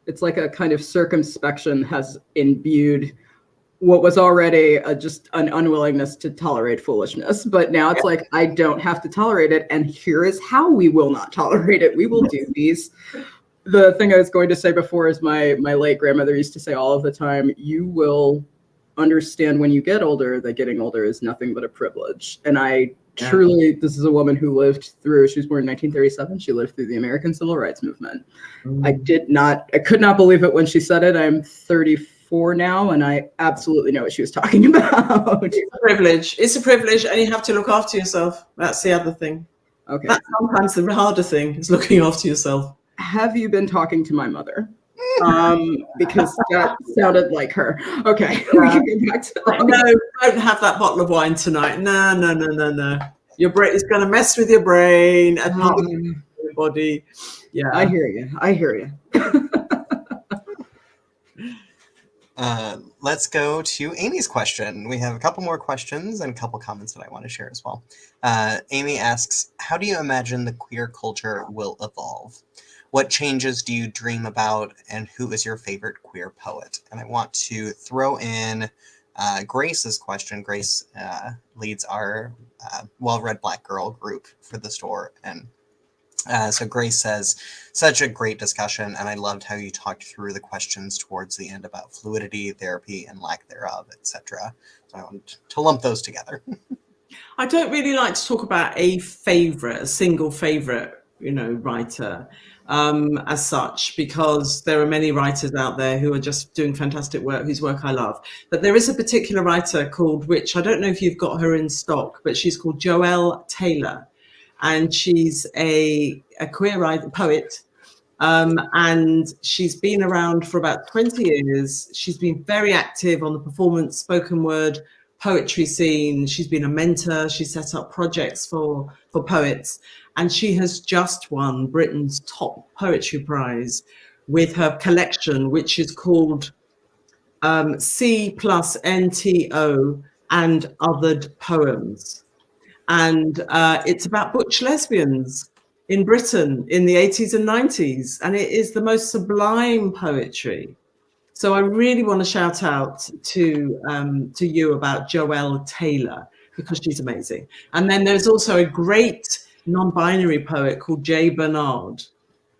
It's like a kind of circumspection has imbued what was already just an unwillingness to tolerate foolishness. But now it's like, I don't have to tolerate it. And here is how we will not tolerate it. We will do these. The thing I was going to say before is my late grandmother used to say all of the time, you will understand when you get older that getting older is nothing but a privilege. And I truly, this is a woman who lived through, she was born in 1937. She lived through the American Civil Rights Movement. I could not believe it when she said it. I'm 34 now, and I absolutely know what she was talking about. It's a privilege. It's a privilege, and you have to look after yourself. That's the other thing. Okay. That's sometimes the harder thing, is looking after yourself. Have you been talking to my mother? Because that sounded like her. Okay, we can get back to that. No, don't have that bottle of wine tonight. No. Your brain is going to mess with your brain and not your body. Yeah, I hear you. Let's go to Amy's question. We have a couple more questions and a couple comments that I want to share as well. Amy asks, how do you imagine the queer culture will evolve? What changes do you dream about, and who is your favorite queer poet? And I want to throw in Grace's question. Grace leads our Well-Read Black Girl group for the store. And so Grace says, such a great discussion, and I loved how you talked through the questions towards the end about fluidity, therapy, and lack thereof, etc. So I want to lump those together. I don't really like to talk about a single favorite writer as such, because there are many writers out there who are just doing fantastic work, whose work I love. But there is a particular writer called, which I don't know if you've got her in stock, but she's called Joelle Taylor. And she's a queer poet. And she's been around for about 20 years. She's been very active on the performance, spoken word, poetry scene. She's been a mentor. She set up projects for poets. And she has just won Britain's top poetry prize with her collection, which is called C+NTO and Othered Poems. And it's about butch lesbians in Britain in the 80s and 90s. And it is the most sublime poetry. So I really want to shout out to you about Joelle Taylor, because she's amazing. And then there's also a great non-binary poet called J. Bernard,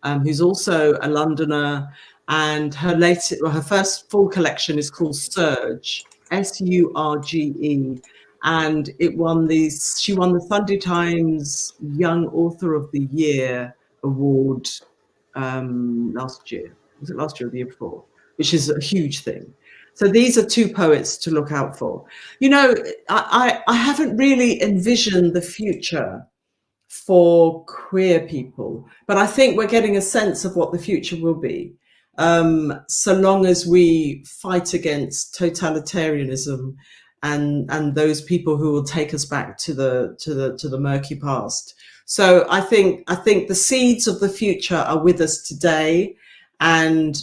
who's also a Londoner. And her first full collection is called Surge, Surge. And she won the Sunday Times Young Author of the Year award last year. Was it last year or the year before? Which is a huge thing. So these are two poets to look out for. I haven't really envisioned the future for queer people, but I think we're getting a sense of what the future will be, so long as we fight against totalitarianism and those people who will take us back to the murky past. So I think the seeds of the future are with us today, and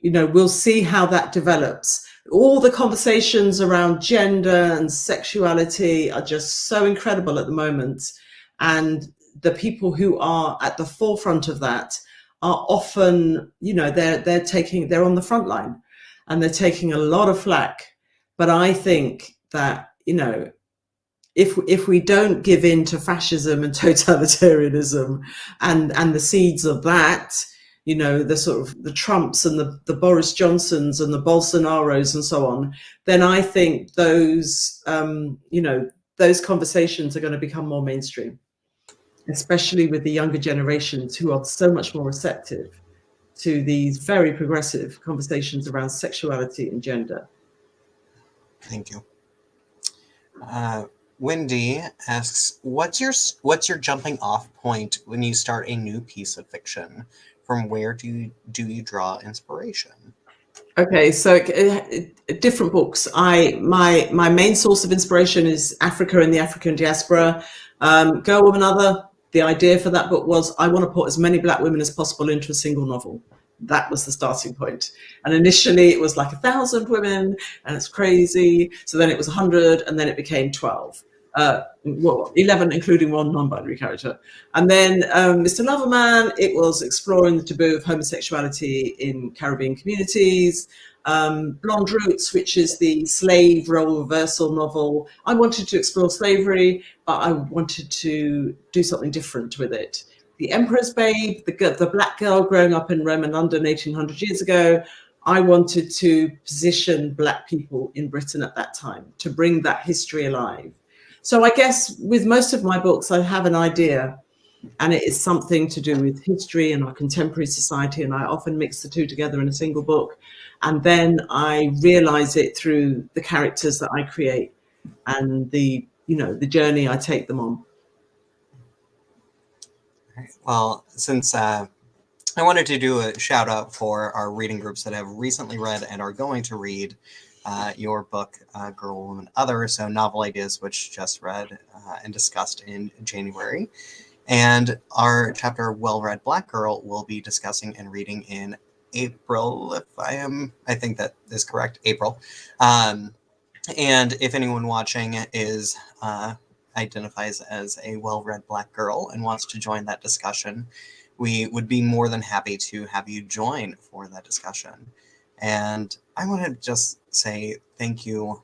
we'll see how that develops. All the conversations around gender and sexuality are just so incredible at the moment, and the people who are at the forefront of that are often, they're on the front line, and they're taking a lot of flack. But I think that, if we don't give in to fascism and totalitarianism and the seeds of that, the sort of the Trumps and the Boris Johnsons and the Bolsonaros and so on, then I think those conversations are going to become more mainstream, especially with the younger generations who are so much more receptive to these very progressive conversations around sexuality and gender. Thank you. Wendy asks, what's your jumping off point when you start a new piece of fiction? From where do you draw inspiration? Okay, so different books. My main source of inspiration is Africa and the African diaspora. Girl, Woman, Other. The idea for that book was I want to put as many Black women as possible into a single novel. That was the starting point. And initially it was like 1,000 women, and it's crazy. So then it was 100, and then it became 12. 11, including one non-binary character. And then Mr. Loverman, it was exploring the taboo of homosexuality in Caribbean communities. Blonde Roots, which is the slave role reversal novel. I wanted to explore slavery, but I wanted to do something different with it. The Emperor's Babe, the Black girl growing up in Rome and London 1,800 years ago. I wanted to position Black people in Britain at that time, to bring that history alive. So I guess with most of my books, I have an idea, and it is something to do with history and our contemporary society, and I often mix the two together in a single book. And then I realize it through the characters that I create and the journey I take them on. Well, since I wanted to do a shout out for our reading groups that have recently read and are going to read your book, Girl, Woman, Other, so Novel Ideas, which just read and discussed in January. And our chapter, Well Read Black Girl, will be discussing and reading in April, I think that is correct, April. And if anyone watching identifies as a well-read Black girl and wants to join that discussion, we would be more than happy to have you join for that discussion. And I want to just say thank you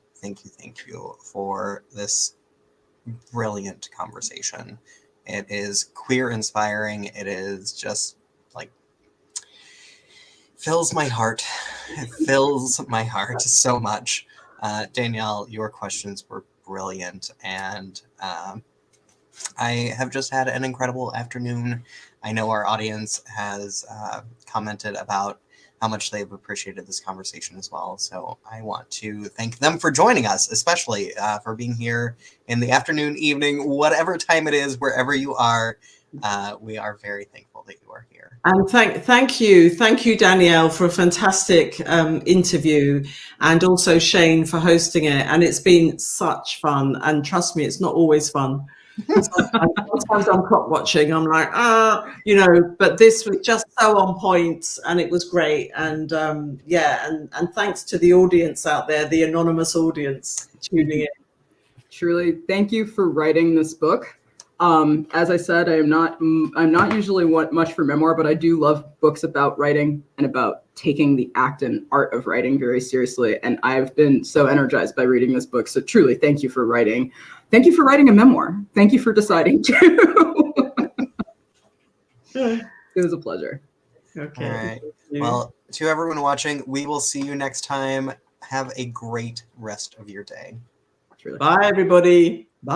for this brilliant conversation. It is queer inspiring. It is just like fills my heart. It fills my heart so much. Danielle, your questions were brilliant, and I have just had an incredible afternoon. I know our audience has commented about how much they've appreciated this conversation as well. So I want to thank them for joining us, especially for being here in the afternoon, evening, whatever time it is, wherever you are. We are very thankful that you are here. And thank you, Danielle, for a fantastic interview, and also Shane for hosting it. And it's been such fun. And trust me, it's not always fun. Sometimes I'm clock watching. I'm like, but this was just so on point, and it was great. And and thanks to the audience out there, the anonymous audience tuning in. Truly, thank you for writing this book. As I said, I'm not usually much for memoir, but I do love books about writing and about taking the act and art of writing very seriously. And I've been so energized by reading this book. So truly, thank you for writing. Thank you for writing a memoir. Thank you for deciding to. It was a pleasure. Okay. All right. Well, to everyone watching, we will see you next time. Have a great rest of your day. Bye, everybody. Bye.